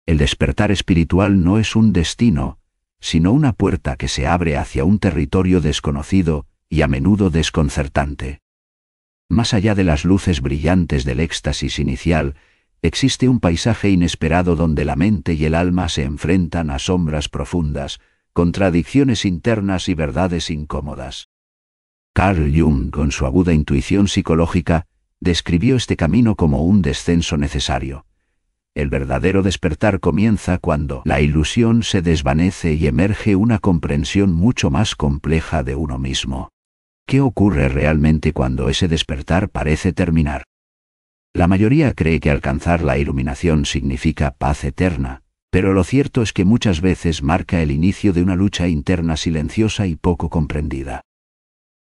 El despertar espiritual no es un destino, sino una puerta que se abre hacia un territorio desconocido y a menudo desconcertante. Más allá de las luces brillantes del éxtasis inicial, existe un paisaje inesperado donde la mente y el alma se enfrentan a sombras profundas, contradicciones internas y verdades incómodas. Carl Jung, con su aguda intuición psicológica, describió este camino como un descenso necesario. El verdadero despertar comienza cuando la ilusión se desvanece y emerge una comprensión mucho más compleja de uno mismo. ¿Qué ocurre realmente cuando ese despertar parece terminar? La mayoría cree que alcanzar la iluminación significa paz eterna, pero lo cierto es que muchas veces marca el inicio de una lucha interna silenciosa y poco comprendida.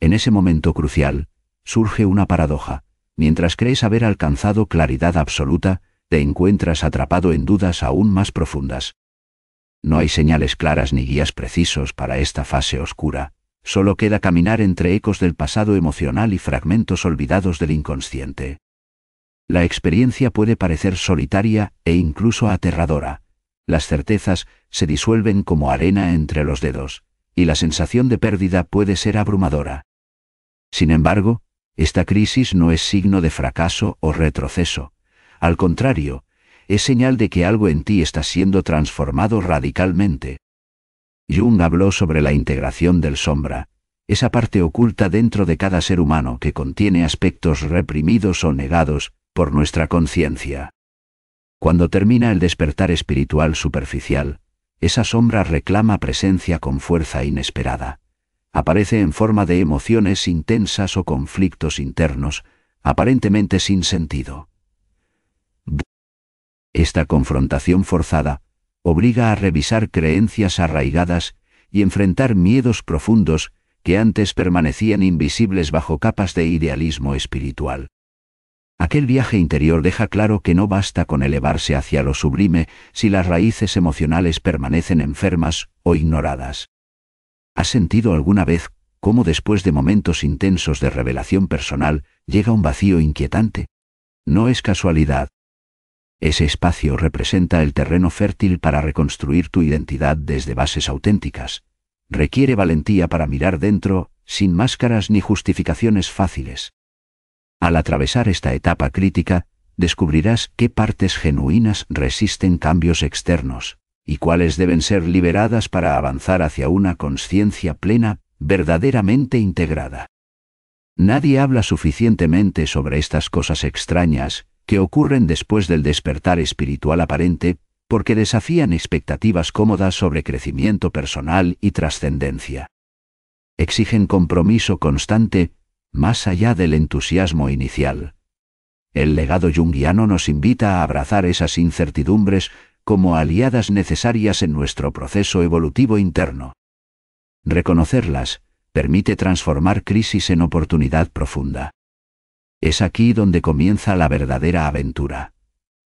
En ese momento crucial, surge una paradoja. Mientras crees haber alcanzado claridad absoluta, te encuentras atrapado en dudas aún más profundas. No hay señales claras ni guías precisos para esta fase oscura. Solo queda caminar entre ecos del pasado emocional y fragmentos olvidados del inconsciente. La experiencia puede parecer solitaria e incluso aterradora. Las certezas se disuelven como arena entre los dedos, y la sensación de pérdida puede ser abrumadora. Sin embargo, esta crisis no es signo de fracaso o retroceso. Al contrario, es señal de que algo en ti está siendo transformado radicalmente. Jung habló sobre la integración del sombra, esa parte oculta dentro de cada ser humano que contiene aspectos reprimidos o negados por nuestra conciencia. Cuando termina el despertar espiritual superficial, esa sombra reclama presencia con fuerza inesperada. Aparece en forma de emociones intensas o conflictos internos, aparentemente sin sentido. Esta confrontación forzada obliga a revisar creencias arraigadas y enfrentar miedos profundos que antes permanecían invisibles bajo capas de idealismo espiritual. Aquel viaje interior deja claro que no basta con elevarse hacia lo sublime si las raíces emocionales permanecen enfermas o ignoradas. ¿Has sentido alguna vez cómo después de momentos intensos de revelación personal llega un vacío inquietante? No es casualidad. Ese espacio representa el terreno fértil para reconstruir tu identidad desde bases auténticas. Requiere valentía para mirar dentro, sin máscaras ni justificaciones fáciles. Al atravesar esta etapa crítica, descubrirás qué partes genuinas resisten cambios externos, y cuáles deben ser liberadas para avanzar hacia una conciencia plena, verdaderamente integrada. Nadie habla suficientemente sobre estas cosas extrañas que ocurren después del despertar espiritual aparente, porque desafían expectativas cómodas sobre crecimiento personal y trascendencia. Exigen compromiso constante, más allá del entusiasmo inicial. El legado junguiano nos invita a abrazar esas incertidumbres como aliadas necesarias en nuestro proceso evolutivo interno. Reconocerlas permite transformar crisis en oportunidad profunda. Es aquí donde comienza la verdadera aventura.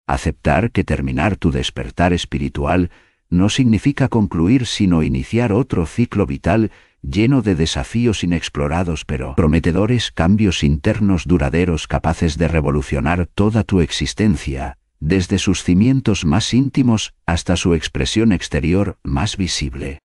Aceptar que terminar tu despertar espiritual no significa concluir sino iniciar otro ciclo vital lleno de desafíos inexplorados pero prometedores, cambios internos duraderos capaces de revolucionar toda tu existencia, desde sus cimientos más íntimos hasta su expresión exterior más visible.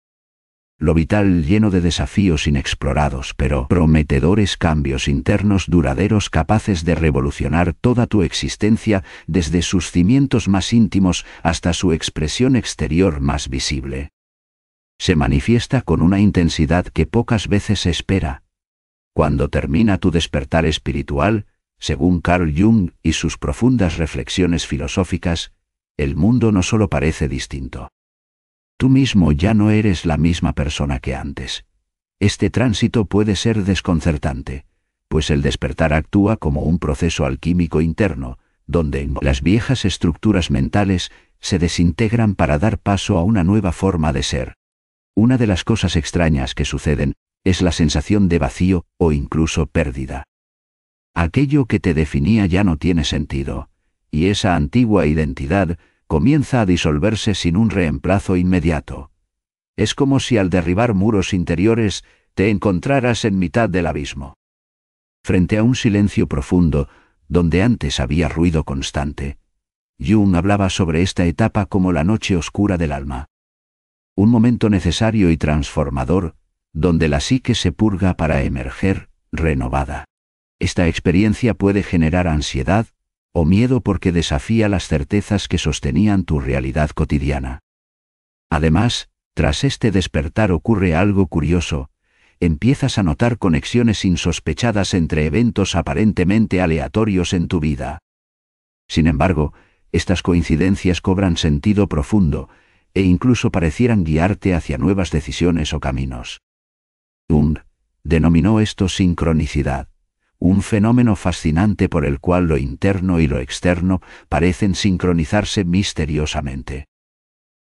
Lo vital lleno de desafíos inexplorados pero prometedores, cambios internos duraderos capaces de revolucionar toda tu existencia desde sus cimientos más íntimos hasta su expresión exterior más visible. Se manifiesta con una intensidad que pocas veces se espera. Cuando termina tu despertar espiritual, según Carl Jung y sus profundas reflexiones filosóficas, el mundo no solo parece distinto. Tú mismo ya no eres la misma persona que antes. Este tránsito puede ser desconcertante, pues el despertar actúa como un proceso alquímico interno, donde las viejas estructuras mentales se desintegran para dar paso a una nueva forma de ser. Una de las cosas extrañas que suceden es la sensación de vacío o incluso pérdida. Aquello que te definía ya no tiene sentido, y esa antigua identidad comienza a disolverse sin un reemplazo inmediato. Es como si al derribar muros interiores te encontraras en mitad del abismo. Frente a un silencio profundo, donde antes había ruido constante, Jung hablaba sobre esta etapa como la noche oscura del alma. Un momento necesario y transformador, donde la psique se purga para emerger, renovada. Esta experiencia puede generar ansiedad o miedo porque desafía las certezas que sostenían tu realidad cotidiana. Además, tras este despertar ocurre algo curioso. Empiezas a notar conexiones insospechadas entre eventos aparentemente aleatorios en tu vida. Sin embargo, estas coincidencias cobran sentido profundo e incluso parecieran guiarte hacia nuevas decisiones o caminos. Jung denominó esto sincronicidad, un fenómeno fascinante por el cual lo interno y lo externo parecen sincronizarse misteriosamente.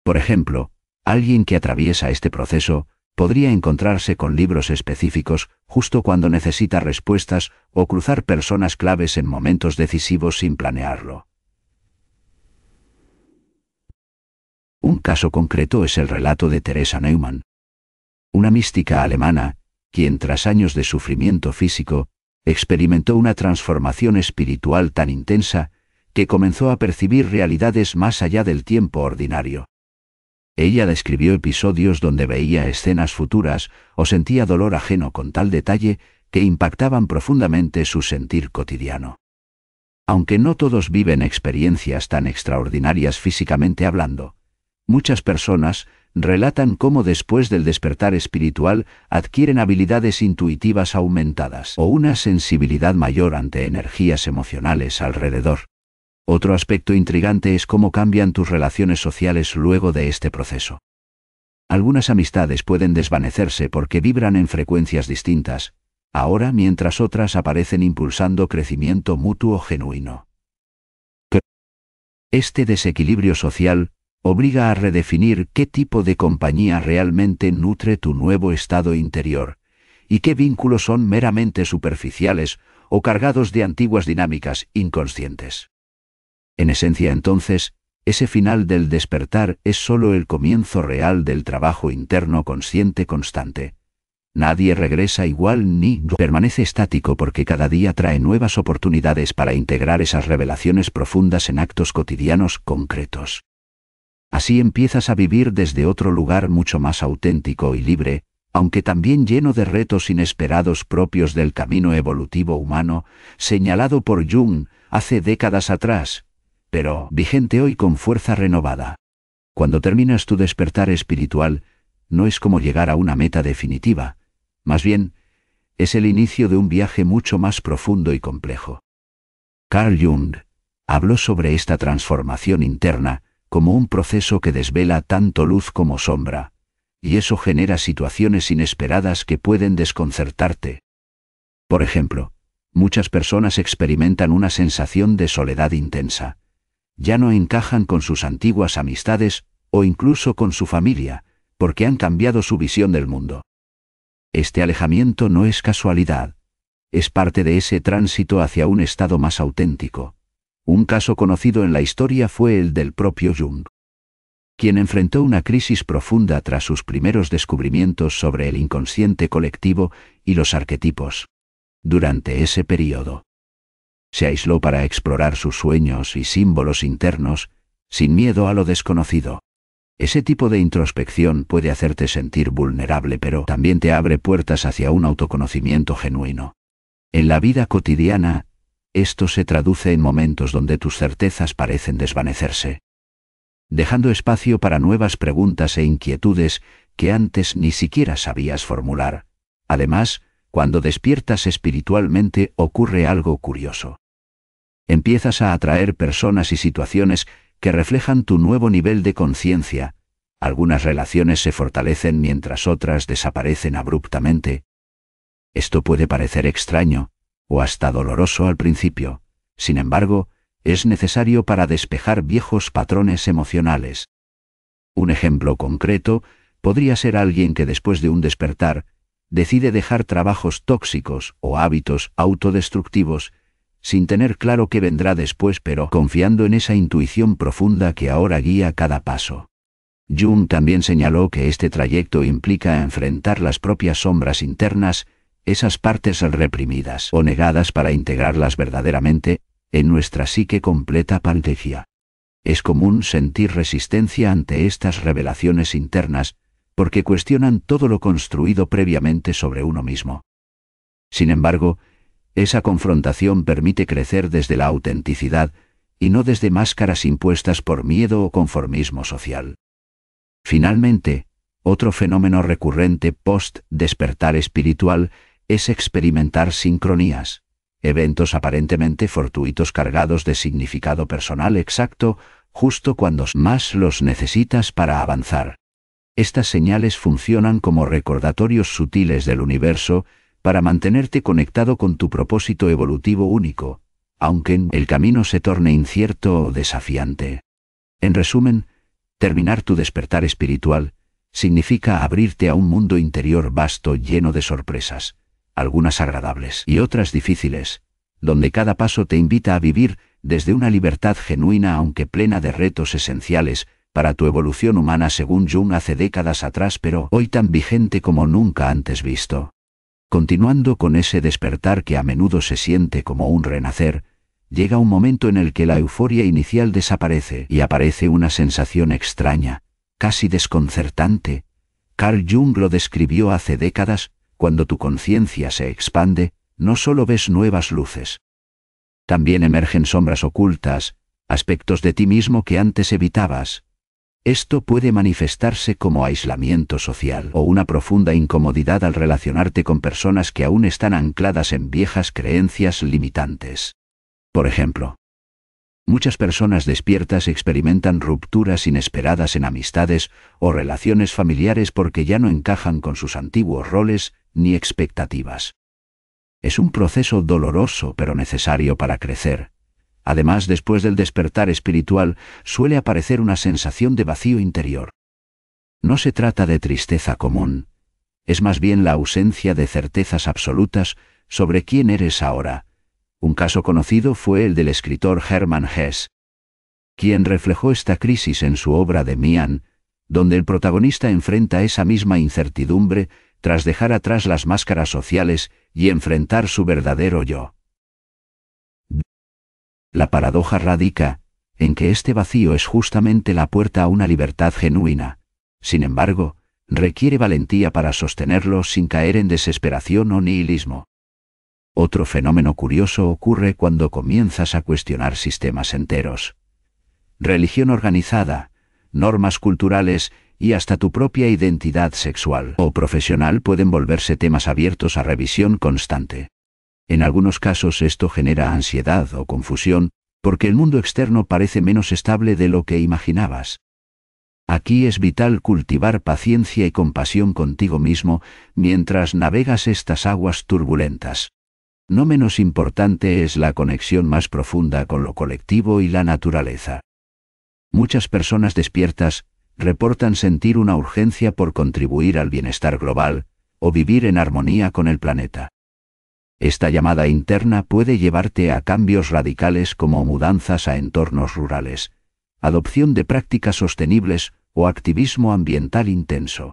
Por ejemplo, alguien que atraviesa este proceso podría encontrarse con libros específicos justo cuando necesita respuestas o cruzar personas claves en momentos decisivos sin planearlo. Un caso concreto es el relato de Teresa Neumann, una mística alemana, quien tras años de sufrimiento físico, experimentó una transformación espiritual tan intensa que comenzó a percibir realidades más allá del tiempo ordinario. Ella describió episodios donde veía escenas futuras o sentía dolor ajeno con tal detalle que impactaban profundamente su sentir cotidiano. Aunque no todos viven experiencias tan extraordinarias físicamente hablando, muchas personas relatan cómo después del despertar espiritual adquieren habilidades intuitivas aumentadas o una sensibilidad mayor ante energías emocionales alrededor. Otro aspecto intrigante es cómo cambian tus relaciones sociales luego de este proceso. Algunas amistades pueden desvanecerse porque vibran en frecuencias distintas, ahora mientras otras aparecen impulsando crecimiento mutuo genuino. Este desequilibrio social obliga a redefinir qué tipo de compañía realmente nutre tu nuevo estado interior, y qué vínculos son meramente superficiales o cargados de antiguas dinámicas inconscientes. En esencia entonces, ese final del despertar es solo el comienzo real del trabajo interno consciente constante. Nadie regresa igual ni permanece estático porque cada día trae nuevas oportunidades para integrar esas revelaciones profundas en actos cotidianos concretos. Así empiezas a vivir desde otro lugar mucho más auténtico y libre, aunque también lleno de retos inesperados propios del camino evolutivo humano, señalado por Jung hace décadas atrás, pero vigente hoy con fuerza renovada. Cuando terminas tu despertar espiritual, no es como llegar a una meta definitiva, más bien, es el inicio de un viaje mucho más profundo y complejo. Carl Jung habló sobre esta transformación interna como un proceso que desvela tanto luz como sombra, y eso genera situaciones inesperadas que pueden desconcertarte. Por ejemplo, muchas personas experimentan una sensación de soledad intensa. Ya no encajan con sus antiguas amistades o incluso con su familia, porque han cambiado su visión del mundo. Este alejamiento no es casualidad, es parte de ese tránsito hacia un estado más auténtico. Un caso conocido en la historia fue el del propio Jung, quien enfrentó una crisis profunda tras sus primeros descubrimientos sobre el inconsciente colectivo y los arquetipos. Durante ese periodo, se aisló para explorar sus sueños y símbolos internos, sin miedo a lo desconocido. Ese tipo de introspección puede hacerte sentir vulnerable, pero también te abre puertas hacia un autoconocimiento genuino. En la vida cotidiana, esto se traduce en momentos donde tus certezas parecen desvanecerse, dejando espacio para nuevas preguntas e inquietudes que antes ni siquiera sabías formular. Además, cuando despiertas espiritualmente ocurre algo curioso. Empiezas a atraer personas y situaciones que reflejan tu nuevo nivel de conciencia. Algunas relaciones se fortalecen mientras otras desaparecen abruptamente. Esto puede parecer extraño, o hasta doloroso al principio. Sin embargo, es necesario para despejar viejos patrones emocionales. Un ejemplo concreto podría ser alguien que después de un despertar, decide dejar trabajos tóxicos o hábitos autodestructivos, sin tener claro qué vendrá después, pero confiando en esa intuición profunda que ahora guía cada paso. Jung también señaló que este trayecto implica enfrentar las propias sombras internas, esas partes reprimidas o negadas para integrarlas verdaderamente en nuestra psique completa pantalla. Es común sentir resistencia ante estas revelaciones internas, porque cuestionan todo lo construido previamente sobre uno mismo. Sin embargo, esa confrontación permite crecer desde la autenticidad y no desde máscaras impuestas por miedo o conformismo social. Finalmente, otro fenómeno recurrente post-despertar espiritual es experimentar sincronías, eventos aparentemente fortuitos cargados de significado personal exacto justo cuando más los necesitas para avanzar. Estas señales funcionan como recordatorios sutiles del universo para mantenerte conectado con tu propósito evolutivo único, aunque el camino se torne incierto o desafiante. En resumen, terminar tu despertar espiritual significa abrirte a un mundo interior vasto lleno de sorpresas, algunas agradables y otras difíciles, donde cada paso te invita a vivir desde una libertad genuina aunque plena de retos esenciales para tu evolución humana según Jung hace décadas atrás pero hoy tan vigente como nunca antes visto. Continuando con ese despertar que a menudo se siente como un renacer, llega un momento en el que la euforia inicial desaparece y aparece una sensación extraña, casi desconcertante. Carl Jung lo describió hace décadas: cuando tu conciencia se expande, no solo ves nuevas luces. También emergen sombras ocultas, aspectos de ti mismo que antes evitabas. Esto puede manifestarse como aislamiento social o una profunda incomodidad al relacionarte con personas que aún están ancladas en viejas creencias limitantes. Por ejemplo, muchas personas despiertas experimentan rupturas inesperadas en amistades o relaciones familiares porque ya no encajan con sus antiguos roles ni expectativas. Es un proceso doloroso pero necesario para crecer. Además, después del despertar espiritual, suele aparecer una sensación de vacío interior. No se trata de tristeza común, es más bien la ausencia de certezas absolutas sobre quién eres ahora. Un caso conocido fue el del escritor Hermann Hesse, quien reflejó esta crisis en su obra de Mian, donde el protagonista enfrenta esa misma incertidumbre tras dejar atrás las máscaras sociales y enfrentar su verdadero yo. La paradoja radica en que este vacío es justamente la puerta a una libertad genuina. Sin embargo, requiere valentía para sostenerlo sin caer en desesperación o nihilismo. Otro fenómeno curioso ocurre cuando comienzas a cuestionar sistemas enteros. Religión organizada, normas culturales y hasta tu propia identidad sexual o profesional pueden volverse temas abiertos a revisión constante. En algunos casos esto genera ansiedad o confusión, porque el mundo externo parece menos estable de lo que imaginabas. Aquí es vital cultivar paciencia y compasión contigo mismo mientras navegas estas aguas turbulentas. No menos importante es la conexión más profunda con lo colectivo y la naturaleza. Muchas personas despiertas reportan sentir una urgencia por contribuir al bienestar global o vivir en armonía con el planeta. Esta llamada interna puede llevarte a cambios radicales como mudanzas a entornos rurales, adopción de prácticas sostenibles o activismo ambiental intenso.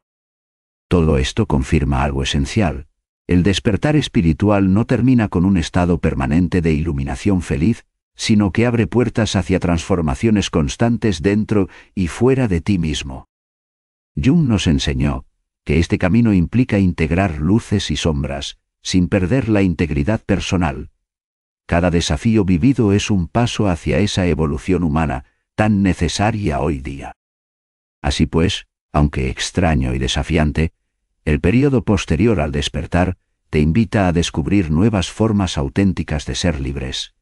Todo esto confirma algo esencial: el despertar espiritual no termina con un estado permanente de iluminación feliz, sino que abre puertas hacia transformaciones constantes dentro y fuera de ti mismo. Jung nos enseñó que este camino implica integrar luces y sombras, sin perder la integridad personal. Cada desafío vivido es un paso hacia esa evolución humana, tan necesaria hoy día. Así pues, aunque extraño y desafiante, el período posterior al despertar te invita a descubrir nuevas formas auténticas de ser libres.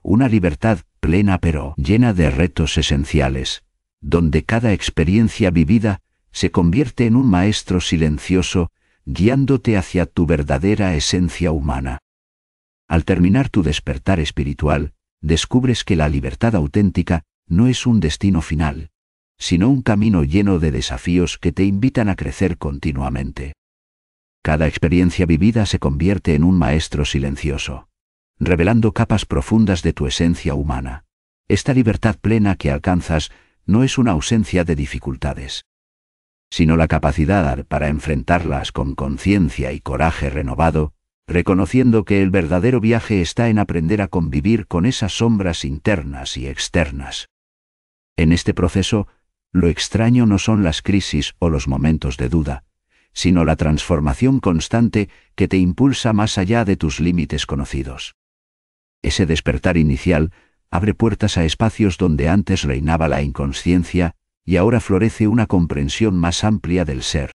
Una libertad plena pero llena de retos esenciales, donde cada experiencia vivida se convierte en un maestro silencioso, guiándote hacia tu verdadera esencia humana. Al terminar tu despertar espiritual, descubres que la libertad auténtica no es un destino final, sino un camino lleno de desafíos que te invitan a crecer continuamente. Cada experiencia vivida se convierte en un maestro silencioso, revelando capas profundas de tu esencia humana. Esta libertad plena que alcanzas no es una ausencia de dificultades, sino la capacidad para enfrentarlas con conciencia y coraje renovado, reconociendo que el verdadero viaje está en aprender a convivir con esas sombras internas y externas. En este proceso, lo extraño no son las crisis o los momentos de duda, sino la transformación constante que te impulsa más allá de tus límites conocidos. Ese despertar inicial abre puertas a espacios donde antes reinaba la inconsciencia y ahora florece una comprensión más amplia del ser.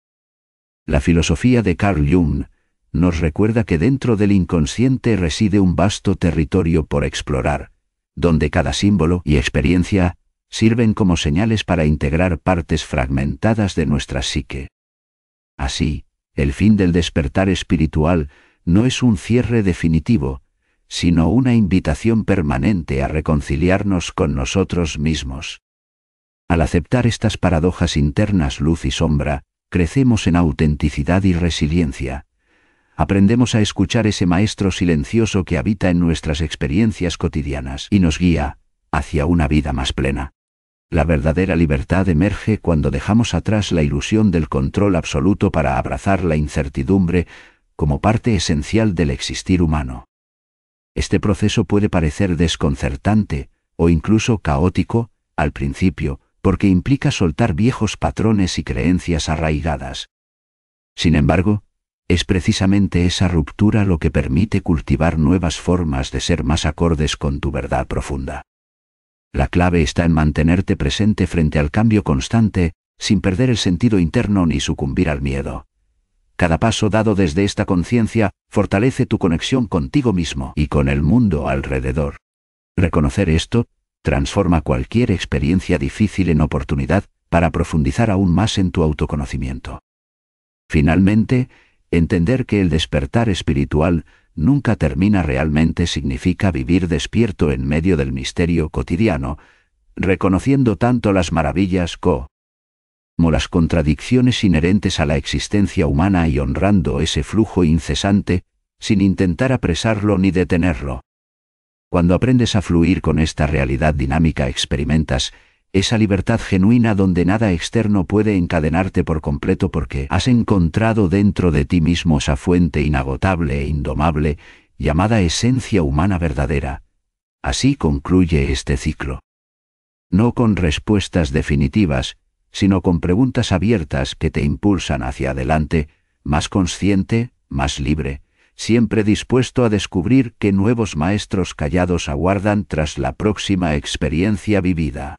La filosofía de Carl Jung nos recuerda que dentro del inconsciente reside un vasto territorio por explorar, donde cada símbolo y experiencia sirven como señales para integrar partes fragmentadas de nuestra psique. Así, el fin del despertar espiritual no es un cierre definitivo, sino una invitación permanente a reconciliarnos con nosotros mismos. Al aceptar estas paradojas internas luz y sombra, crecemos en autenticidad y resiliencia. Aprendemos a escuchar ese maestro silencioso que habita en nuestras experiencias cotidianas y nos guía hacia una vida más plena. La verdadera libertad emerge cuando dejamos atrás la ilusión del control absoluto para abrazar la incertidumbre como parte esencial del existir humano. Este proceso puede parecer desconcertante o incluso caótico al principio, porque implica soltar viejos patrones y creencias arraigadas. Sin embargo, es precisamente esa ruptura lo que permite cultivar nuevas formas de ser más acordes con tu verdad profunda. La clave está en mantenerte presente frente al cambio constante, sin perder el sentido interno ni sucumbir al miedo. Cada paso dado desde esta conciencia fortalece tu conexión contigo mismo y con el mundo alrededor. Reconocer esto transforma cualquier experiencia difícil en oportunidad para profundizar aún más en tu autoconocimiento. Finalmente, entender que el despertar espiritual nunca termina realmente significa vivir despierto en medio del misterio cotidiano, reconociendo tanto las maravillas como las contradicciones inherentes a la existencia humana y honrando ese flujo incesante, sin intentar apresarlo ni detenerlo. Cuando aprendes a fluir con esta realidad dinámica experimentas esa libertad genuina donde nada externo puede encadenarte por completo porque has encontrado dentro de ti mismo esa fuente inagotable e indomable llamada esencia humana verdadera. Así concluye este ciclo. No con respuestas definitivas, sino con preguntas abiertas que te impulsan hacia adelante, más consciente, más libre, siempre dispuesto a descubrir qué nuevos maestros callados aguardan tras la próxima experiencia vivida.